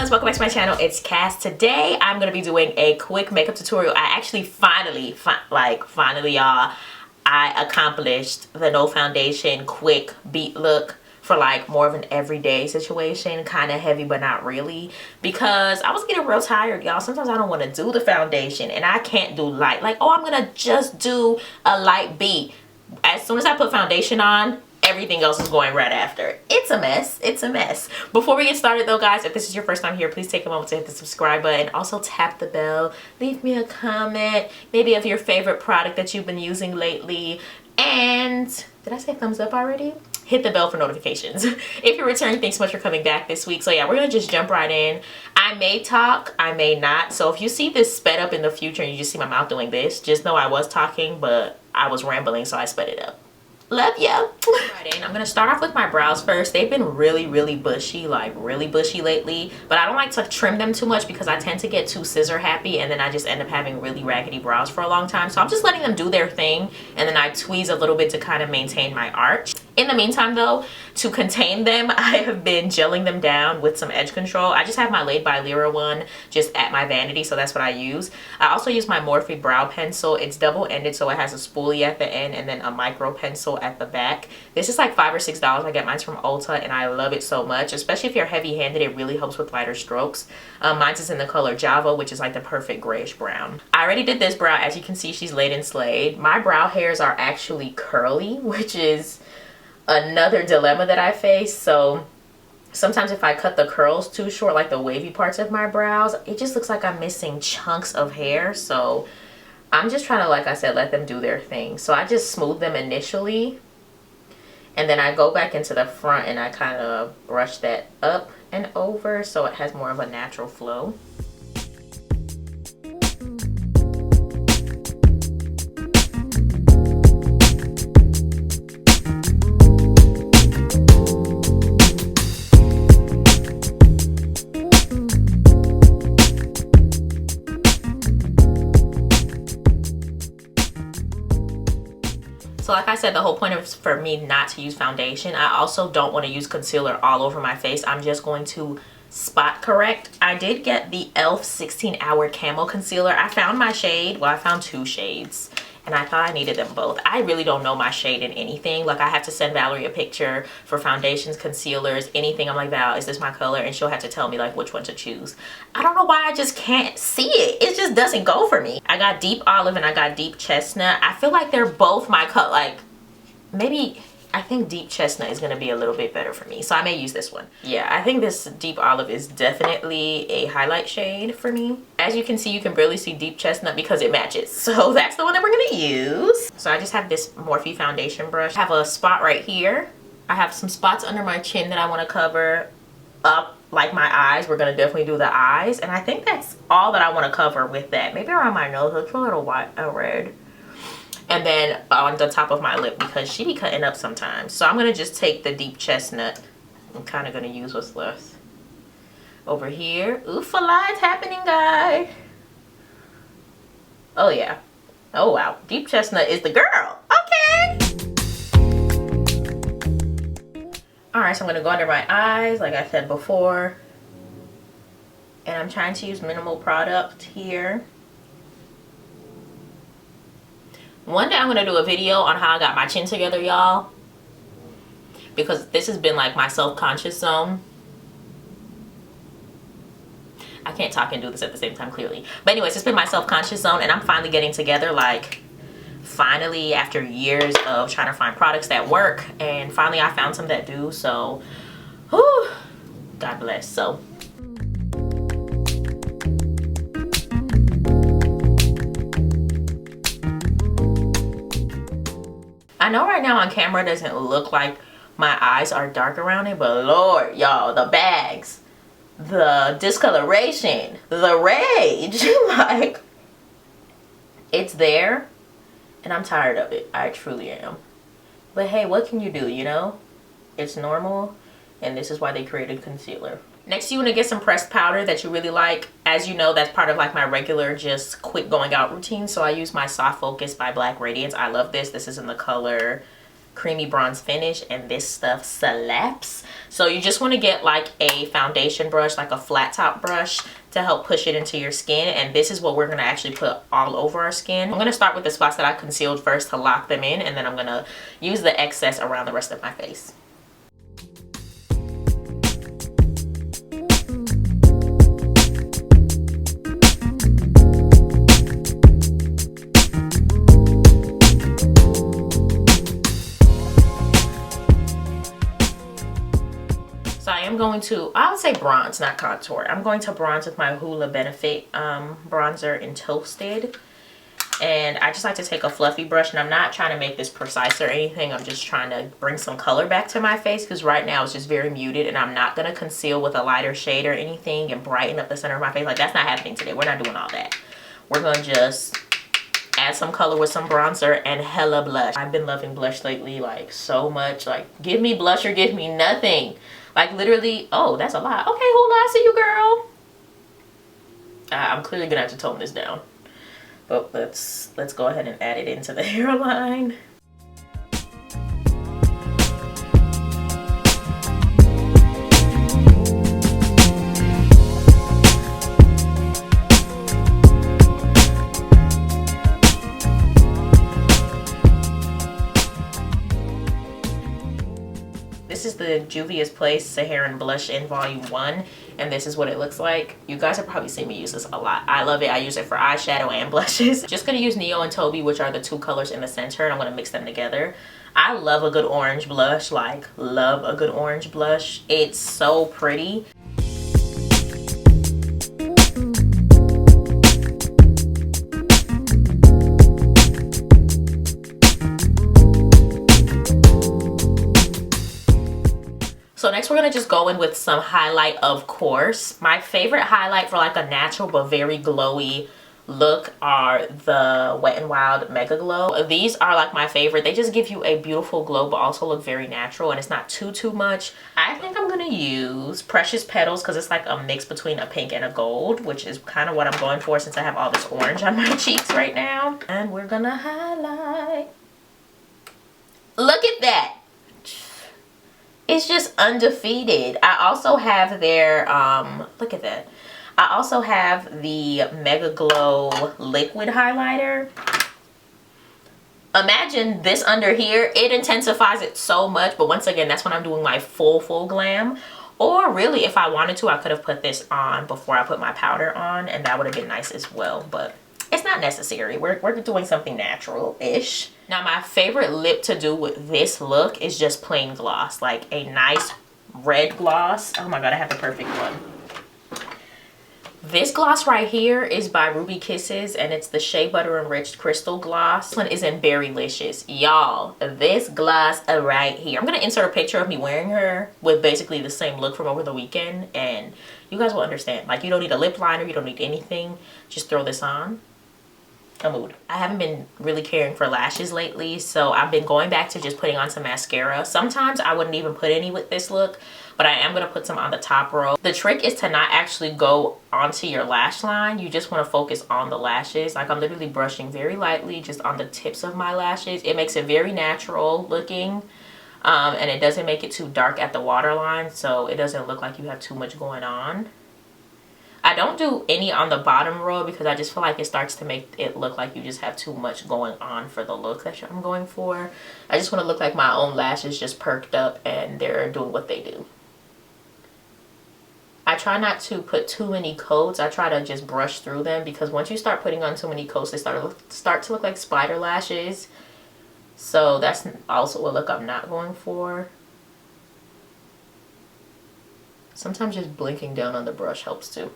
loves, welcome back to my channel. It's Cass. Today I'm gonna be doing a quick makeup tutorial. I actually finally y'all, I accomplished the no foundation quick beat look for like more of an everyday situation, kind of heavy but not really, because I was getting real tired, y'all. Sometimes I don't want to do the foundation and I can't do light, like, oh, I'm gonna just do a light beat. As soon as I put foundation on, everything else is going right after. It's a mess. It's a mess. Before we get started though, guys, if this is your first time here, please take a moment to hit the subscribe button. Also tap the bell. Leave me a comment, maybe of your favorite product that you've been using lately. And did I say thumbs up already? Hit the bell for notifications. If you're returning, thanks so much for coming back this week. So yeah, we're gonna just jump right in. I may talk, I may not. So if you see this sped up in the future and you just see my mouth doing this, just know I was talking, but I was rambling, so I sped it up. Love ya. Right in. I'm gonna start off with my brows first. They've been really bushy, like really bushy lately, but I don't like to trim them too much because I tend to get too scissor happy and then I just end up having really raggedy brows for a long time. So I'm just letting them do their thing and then I tweeze a little bit to kind of maintain my arch. In the meantime though, to contain them, I have been gelling them down with some edge control. I just have my Laid by Lyra one just at my vanity, so that's what I use. I also use my Morphe brow pencil. It's double-ended, so it has a spoolie at the end and then a micro pencil at the back. This is like $5 or $6. I get mine from Ulta and I love it so much, especially if you're heavy-handed. It really helps with lighter strokes. Mine is in the color Java, which is like the perfect grayish brown. I already did this brow. As you can see, she's laid and slayed. My brow hairs are actually curly, which is another dilemma that I face. So sometimes if I cut the curls too short, like the wavy parts of my brows, it just looks like I'm missing chunks of hair. So I'm just trying to, like I said, let them do their thing. So I just smooth them initially and then I go back into the front and I kind of brush that up and over so it has more of a natural flow. So like I said, the whole point is for me not to use foundation. I also don't want to use concealer all over my face. I'm just going to spot correct. I did get the e.l.f. 16-hour Camo Concealer. I found my shade. Well, I found two shades and I thought I needed them both. I really don't know my shade in anything. Like I have to send Valerie a picture for foundations, concealers, anything. I'm like, Val, is this my color? And she'll have to tell me like which one to choose. I don't know why I just can't see it. It just doesn't go for me. I got deep olive and I got deep chestnut. I feel like they're both my color. Like maybe I think deep chestnut is going to be a little bit better for me, so I may use this one. Yeah, I think this deep olive is definitely a highlight shade for me. As you can see, you can barely see deep chestnut because it matches, so that's the one that we're going to use. So I just have this Morphe foundation brush. I have a spot right here. I have some spots under my chin that I want to cover up, like my eyes. We're going to definitely do the eyes, and I think that's all that I want to cover with that. Maybe around my nose, it's a little white, red. And then on the top of my lip because she be cutting up sometimes. So I'm going to just take the deep chestnut. I'm kind of going to use what's left. Over here. Oof, a lot's happening, guy. Oh, yeah. Oh, wow. Deep chestnut is the girl. Okay. Alright, so I'm going to go under my eyes like I said before. And I'm trying to use minimal product here. One day I'm going to do a video on how I got my chin together, y'all, because this has been like my self-conscious zone. I can't talk and do this at the same time, clearly. But anyways, it's been my self-conscious zone and I'm finally getting together, like finally, after years of trying to find products that work, and finally I found some that do. So whew, God bless. So I know right now on camera it doesn't look like my eyes are dark around it, but Lord, y'all, the bags, the discoloration, the rage, like, it's there, and I'm tired of it. I truly am. But hey, what can you do, you know? It's normal, and this is why they created concealer. Next, you want to get some pressed powder that you really like. As you know, that's part of like my regular just quick going out routine. So I use my Soft Focus by Black Radiance. I love this. This is in the color creamy bronze finish, and this stuff slaps. So you just want to get like a foundation brush, like a flat top brush, to help push it into your skin. And this is what we're going to actually put all over our skin. I'm going to start with the spots that I concealed first to lock them in, and then I'm going to use the excess around the rest of my face. I'm going to, I would say bronze, not contour. I'm going to bronze with my Hoola Benefit bronzer in Toasted. And I just like to take a fluffy brush, and I'm not trying to make this precise or anything. I'm just trying to bring some color back to my face, because right now it's just very muted, and I'm not going to conceal with a lighter shade or anything and brighten up the center of my face. Like, that's not happening today. We're not doing all that. We're going to just add some color with some bronzer and hella blush. I've been loving blush lately, like, so much. Like, give me blush or give me nothing. Like, literally, oh, that's a lot. Okay, Hoola, I see you, girl. I'm clearly gonna have to tone this down. But let's go ahead and add it into the hairline. This is the Juvia's Place Saharan Blush in Volume 1, and this is what it looks like. You guys have probably seen me use this a lot. I love it. I use it for eyeshadow and blushes. Just gonna use Neo and Toby, which are the two colors in the center, and I'm gonna mix them together. I love a good orange blush, like, love a good orange blush. It's so pretty. So next we're going to just go in with some highlight, of course. My favorite highlight for like a natural but very glowy look are the Wet n Wild Mega Glow. These are like my favorite. They just give you a beautiful glow but also look very natural, and it's not too much. I think I'm going to use Precious Petals because it's like a mix between a pink and a gold, which is kind of what I'm going for since I have all this orange on my cheeks right now. And we're going to highlight. Look at that. It's just undefeated. I also have their, look at that. I also have the Mega Glow liquid highlighter. Imagine this under here. It intensifies it so much, but once again, that's when I'm doing my full glam. Or really, if I wanted to, I could have put this on before I put my powder on, and that would have been nice as well, but it's not necessary. We're doing something natural-ish. Now, my favorite lip to do with this look is just plain gloss, like a nice red gloss. Oh my god, I have the perfect one. This gloss right here is by Ruby Kisses, and it's the Shea Butter Enriched Crystal Gloss. This one is in Berrylicious. Y'all, this gloss right here. I'm going to insert a picture of me wearing her with basically the same look from over the weekend, and you guys will understand. Like, you don't need a lip liner, you don't need anything. Just throw this on. A mood. I haven't been really caring for lashes lately, so I've been going back to just putting on some mascara. Sometimes I wouldn't even put any with this look, but I am going to put some on the top row. The trick is to not actually go onto your lash line. You just want to focus on the lashes. Like, I'm literally brushing very lightly just on the tips of my lashes. It makes it very natural looking, and it doesn't make it too dark at the waterline, so it doesn't look like you have too much going on. I don't do any on the bottom row because I just feel like it starts to make it look like you just have too much going on for the look that I'm going for. I just want to look like my own lashes just perked up and they're doing what they do. I try not to put too many coats. I try to just brush through them because once you start putting on too many coats, they start to look like spider lashes. So that's also a look I'm not going for. Sometimes just blinking down on the brush helps too.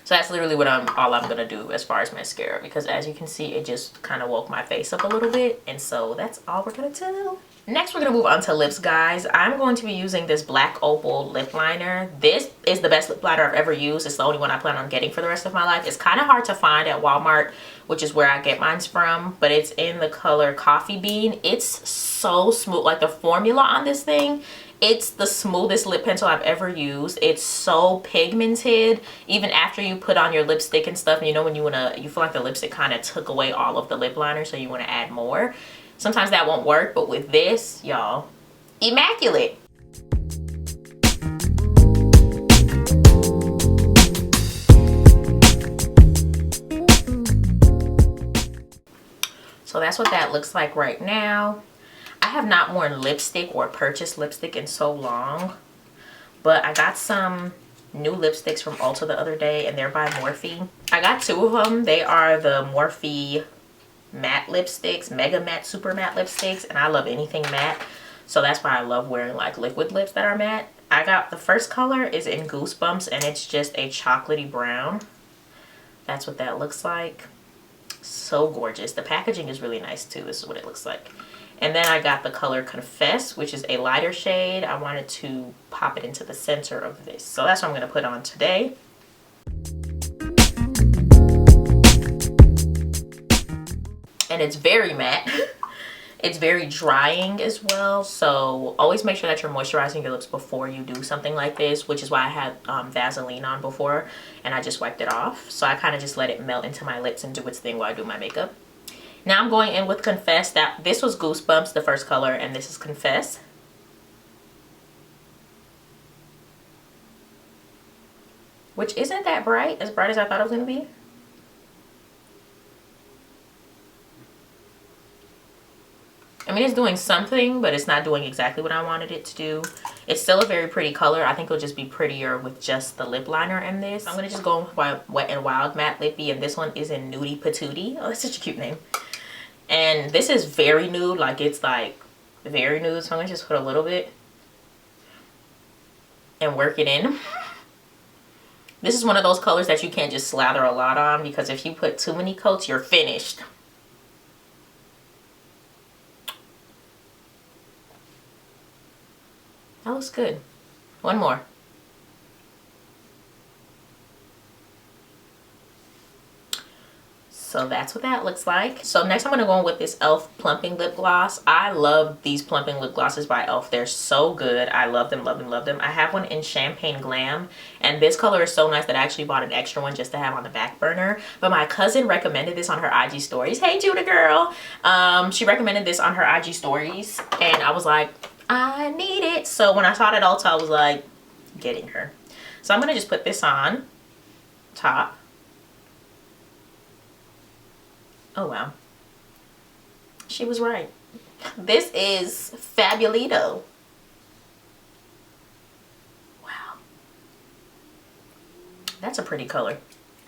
So that's literally what all I'm gonna do as far as mascara, because as you can see, it just kind of woke my face up a little bit, and so that's all we're gonna do. Next, we're gonna move on to lips, guys. I'm going to be using this Black Opal lip liner. This is the best lip liner I've ever used. It's the only one I plan on getting for the rest of my life. It's kind of hard to find at Walmart, which is where I get mine from, but it's in the color Coffee Bean. It's so smooth. Like, the formula on this thing, it's the smoothest lip pencil I've ever used. It's so pigmented. Even after you put on your lipstick and stuff, you know, when you feel like the lipstick kind of took away all of the lip liner, so you want to add more. Sometimes that won't work, but with this, y'all, immaculate. So that's what that looks like right now. I have not worn lipstick or purchased lipstick in so long, but I got some new lipsticks from Ulta the other day, and they're by Morphe. I got 2 of them. They are the Morphe matte lipsticks, mega matte, super matte lipsticks, and I love anything matte, so that's why I love wearing like liquid lips that are matte. I got the first color is in Goosebumps, and it's just a chocolatey brown. That's what that looks like. So gorgeous. The packaging is really nice too. This is what it looks like. And then I got the color Confess, which is a lighter shade. I wanted to pop it into the center of this, so that's what I'm going to put on today. And it's very matte. It's very drying as well, so always make sure that you're moisturizing your lips before you do something like this, which is why I had Vaseline on before and I just wiped it off. So I kind of just let it melt into my lips and do its thing while I do my makeup. Now I'm going in with Confess. This was Goosebumps, the first color, and this is Confess. Which isn't that bright as I thought it was going to be. I mean, it's doing something, but it's not doing exactly what I wanted it to do. It's still a very pretty color. I think it'll just be prettier with just the lip liner in this. I'm going to just go with my Wet n Wild Matte Lippy, and this one is in Nudie Patootie. Oh, that's such a cute name. And this is very nude, like it's like very nude, so I'm going to just put a little bit and work it in. This is one of those colors that you can't just slather a lot on, because if you put too many coats, you're finished. That looks good. One more. So that's what that looks like. So next I'm going to go in with this e.l.f. Plumping Lip Gloss. I love these plumping lip glosses by e.l.f. They're so good. I love them, love them, love them. I have one in Champagne Glam, and this color is so nice that I actually bought an extra one just to have on the back burner. But my cousin recommended this on her IG stories. Hey, Judah girl. She recommended this on her IG stories, and I was like, I need it. So when I saw it at Ulta, I was like, getting her. So I'm going to just put this on top. Oh, wow. She was right. This is Fabulito. Wow. That's a pretty color.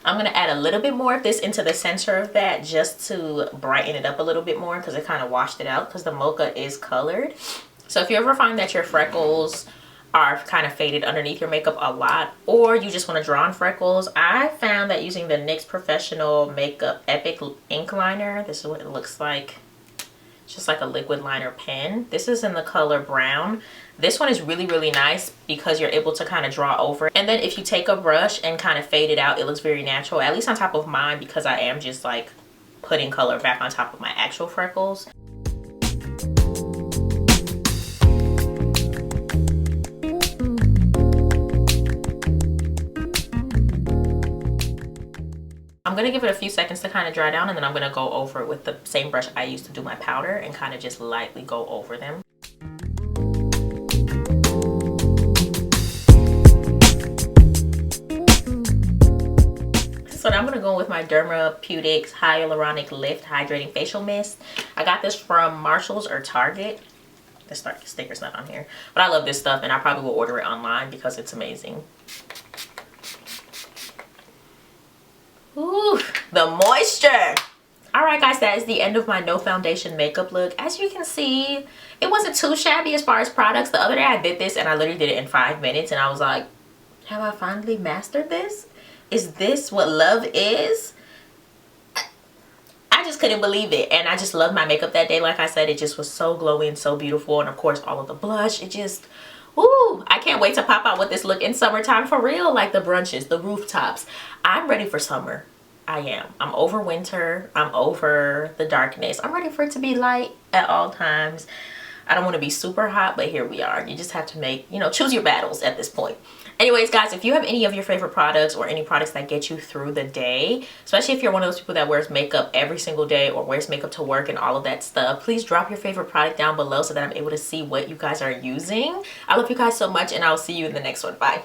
I'm going to add a little bit more of this into the center of that just to brighten it up a little bit more, because it kind of washed it out because the mocha is colored. So if you ever find that your freckles are kind of faded underneath your makeup a lot, or you just want to draw on freckles, I found that using the NYX Professional Makeup Epic Ink Liner, this is what it looks like. It's just like a liquid liner pen. This is in the color brown. This one is really, really nice because you're able to kind of draw over it. And then if you take a brush and kind of fade it out, it looks very natural, at least on top of mine, because I am just like putting color back on top of my actual freckles. I'm going to give it a few seconds to kind of dry down, and then I'm going to go over it with the same brush I used to do my powder and kind of just lightly go over them. So now I'm going to go with my Dermapeutics Hyaluronic Lift Hydrating Facial Mist. I got this from Marshalls or Target. The sticker's not on here. But I love this stuff, and I probably will order it online because it's amazing. Ooh, the moisture. All right, guys, that is the end of my no foundation makeup look. As you can see, it wasn't too shabby as far as products. The other day I did this and I literally did it in 5 minutes, and I was like, have I finally mastered this? Is this what love is? I just couldn't believe it, and I just loved my makeup that day. Like I said, it just was so glowy and so beautiful, and of course all of the blush, it just, ooh, I can't wait to pop out with this look in summertime for real. Like the brunches, the rooftops. I'm ready for summer. I am. I'm over winter. I'm over the darkness. I'm ready for it to be light at all times. I don't want to be super hot, but here we are. You just have to make, you know, choose your battles at this point. Anyways, guys, if you have any of your favorite products or any products that get you through the day, especially if you're one of those people that wears makeup every single day or wears makeup to work and all of that stuff, please drop your favorite product down below so that I'm able to see what you guys are using. I love you guys so much, and I'll see you in the next one. Bye.